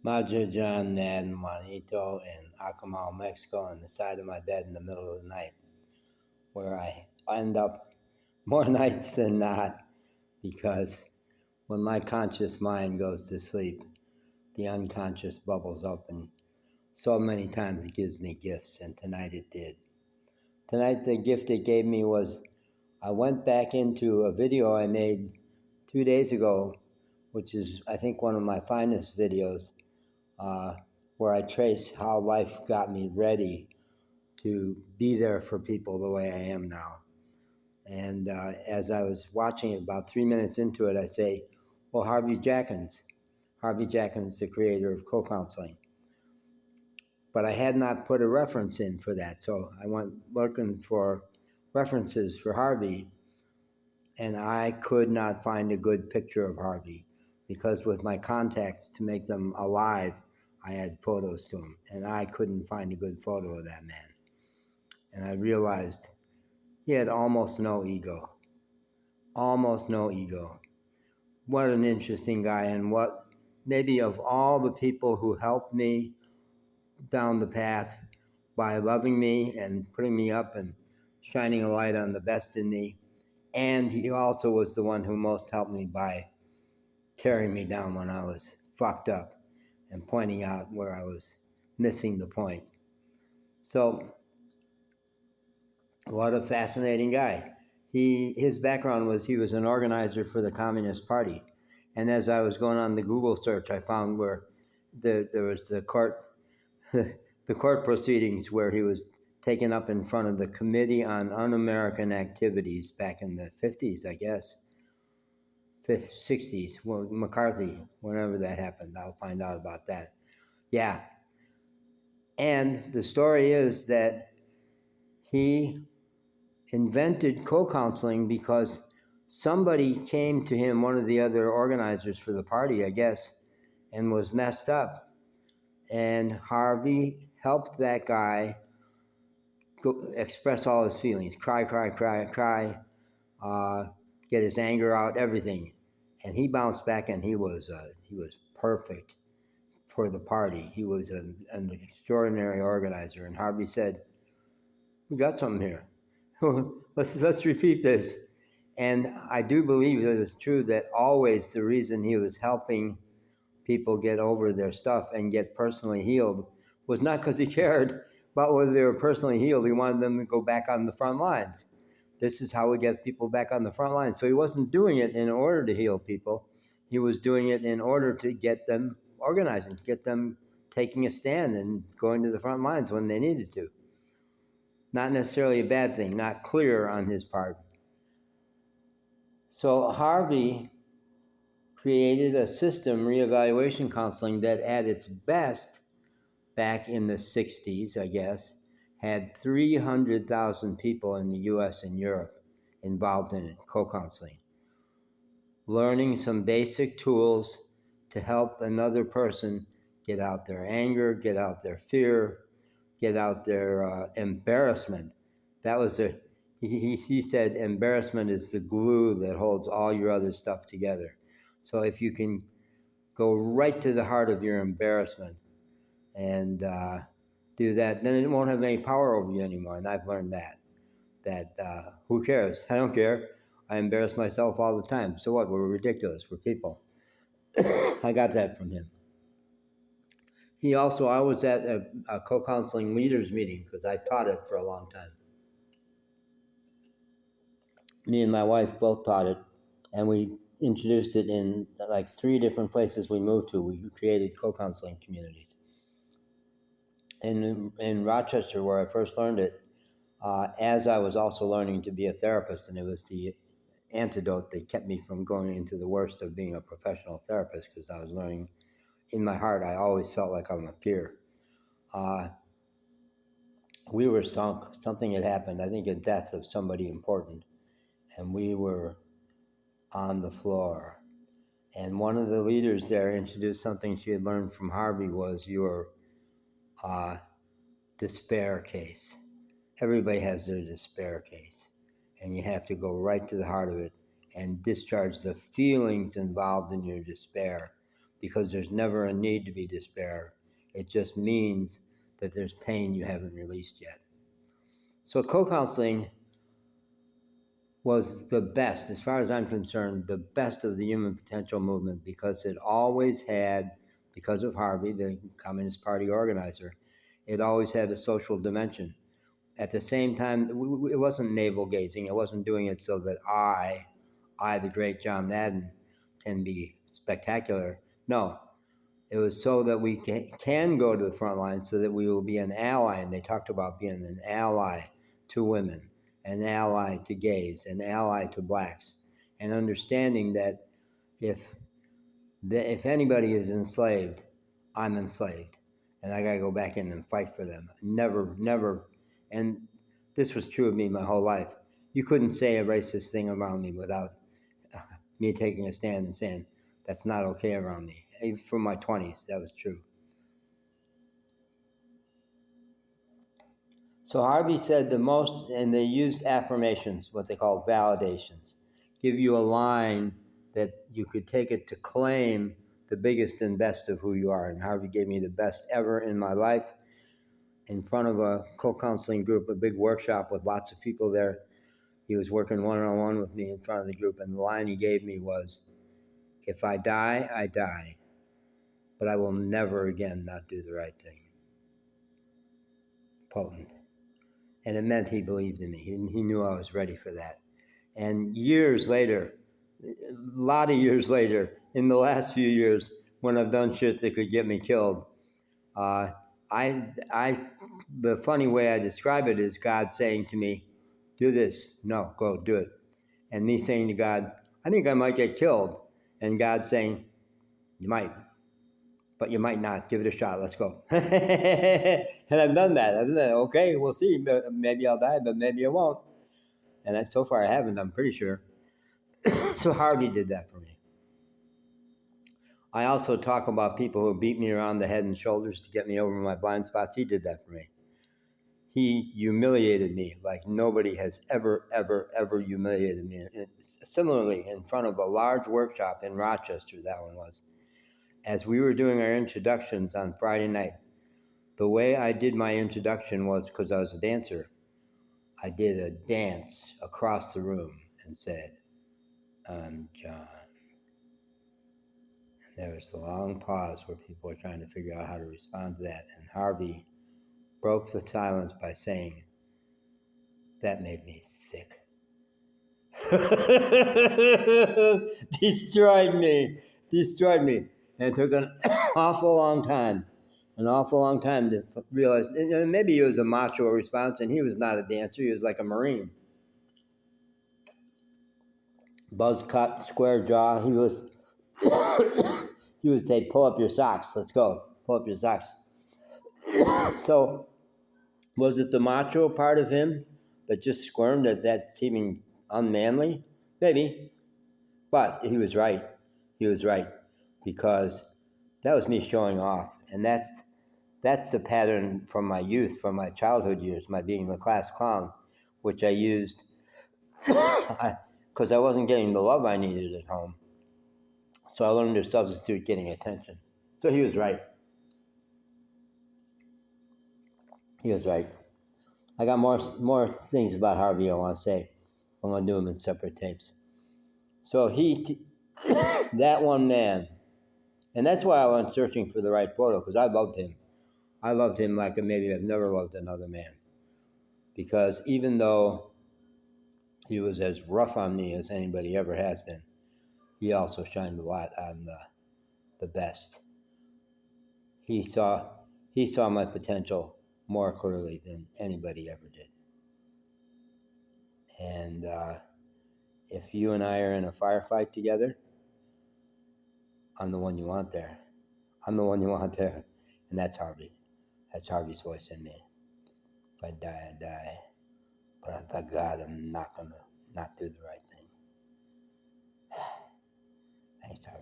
Madre John, Nhat, Juanito, and Acamal, Mexico, on the side of my bed in the middle of the night, where I end up more nights than not, because when my conscious mind goes to sleep, the unconscious bubbles up, and so many times it gives me gifts, and tonight it did. Tonight the gift it gave me was I went back into a video I made 2 days ago, which is, I think, one of my finest videos, where I trace how life got me ready to be there for people the way I am now. And as I was watching it, about 3 minutes into it, I say, well, Harvey Jackins, the creator of co-counseling. But I had not put a reference in for that, so I went looking for references for Harvey, and I could not find a good picture of Harvey, because with my contacts to make them alive, I had photos to him, and I couldn't find a good photo of that man. And I realized he had almost no ego. Almost no ego. What an interesting guy, and what, maybe of all the people who helped me down the path by loving me and putting me up and shining a light on the best in me, and he also was the one who most helped me by tearing me down when I was fucked up and pointing out where I was missing the point. So, what a fascinating guy. His background was he was an organizer for the Communist Party. And as I was going on the Google search, I found where there was the court the court proceedings where he was taken up in front of the Committee on Un-American Activities back in the 50s, I guess. 60s, well, McCarthy, whenever that happened. I'll find out about that. Yeah. And the story is that he invented co-counseling because somebody came to him, one of the other organizers for the party, I guess, and was messed up. And Harvey helped that guy express all his feelings, cry, get his anger out, everything. And he bounced back, and he was perfect for the party. He was an extraordinary organizer. And Harvey said, we got something here. let's repeat this. And I do believe that it's true that always the reason he was helping people get over their stuff and get personally healed was not because he cared about whether they were personally healed. He wanted them to go back on the front lines. This is how we get people back on the front lines. So he wasn't doing it in order to heal people. He was doing it in order to get them organizing, get them taking a stand and going to the front lines when they needed to. Not necessarily a bad thing, not clear on his part. So Harvey created a system, reevaluation counseling, that at its best, back in the 60s, I guess, had 300,000 people in the US and Europe involved in it, co-counseling. Learning some basic tools to help another person get out their anger, get out their fear, get out their embarrassment. That was he said embarrassment is the glue that holds all your other stuff together. So if you can go right to the heart of your embarrassment and do that, then it won't have any power over you anymore. And I've learned that who cares? I don't care. I embarrass myself all the time. So what? We're ridiculous. We're people. I got that from him. He also, I was at a co-counseling leaders meeting because I taught it for a long time. Me and my wife both taught it, and we introduced it in like 3 different places we moved to. We created co-counseling communities. In Rochester, where I first learned it, as I was also learning to be a therapist, and it was the antidote that kept me from going into the worst of being a professional therapist, because I was learning, in my heart, I always felt like I'm a peer. We were sunk. Something had happened, I think a death of somebody important, and we were on the floor. And one of the leaders there introduced something she had learned from Harvey, was your despair case. Everybody has their despair case, and you have to go right to the heart of it and discharge the feelings involved in your despair because there's never a need to be despair. It just means that there's pain you haven't released yet. So co-counseling was the best, as far as I'm concerned, the best of the human potential movement, because it always had, because of Harvey, the Communist Party organizer, it always had a social dimension. At the same time, it wasn't navel gazing. It wasn't doing it so that I, the great John Madden, can be spectacular. No, it was so that we can go to the front line, so that we will be an ally. And they talked about being an ally to women, an ally to gays, an ally to blacks, and understanding that if anybody is enslaved, I'm enslaved, and I got to go back in and fight for them. Never. And this was true of me my whole life. You couldn't say a racist thing around me without me taking a stand and saying, that's not okay around me. Even from my 20s, that was true. So Harvey said the most, and they used affirmations, what they call validations, give you a line that you could take it to claim the biggest and best of who you are. And Harvey gave me the best ever in my life in front of a co-counseling group, a big workshop with lots of people there. He was working one-on-one with me in front of the group, and the line he gave me was, if I die, I die, but I will never again not do the right thing. Potent. And it meant he believed in me. He knew I was ready for that. And years later, a lot of years later, in the last few years, when I've done shit that could get me killed, the funny way I describe it is God saying to me, do this. No, go do it. And me saying to God, I think I might get killed. And God saying, you might, but you might not. Give it a shot. Let's go. And I've done that. Okay, we'll see. Maybe I'll die, but maybe I won't. And so far I haven't, I'm pretty sure. So Harvey did that for me. I also talk about people who beat me around the head and shoulders to get me over my blind spots. He did that for me. He humiliated me like nobody has ever humiliated me. Similarly, in front of a large workshop in Rochester, that one was, as we were doing our introductions on Friday night, the way I did my introduction was, because I was a dancer, I did a dance across the room and said, I'm John. And there was a long pause where people were trying to figure out how to respond to that. And Harvey broke the silence by saying, that made me sick. Destroyed me. And it took an awful long time to realize, maybe it was a macho response, and he was not a dancer, he was like a Marine. Buzz cut, square jaw, he would say, pull up your socks, let's go, pull up your socks. So, was it the macho part of him that just squirmed at that seeming unmanly? Maybe. But he was right. Because that was me showing off. And that's the pattern from my youth, from my childhood years, my being the class clown, which I used because I wasn't getting the love I needed at home. So I learned to substitute getting attention. So he was right. I got more things about Harvey I want to say. I'm going to do them in separate tapes. So that one man, and that's why I went searching for the right photo, because I loved him. I loved him like maybe I've never loved another man. Because even though he was as rough on me as anybody ever has been, he also shined a lot on the best. He saw my potential more clearly than anybody ever did. And if you and I are in a firefight together, I'm the one you want there. And that's Harvey. That's Harvey's voice in me. If I die, I die. But by God, I'm not going to not do the right thing. Thanks, Harvey.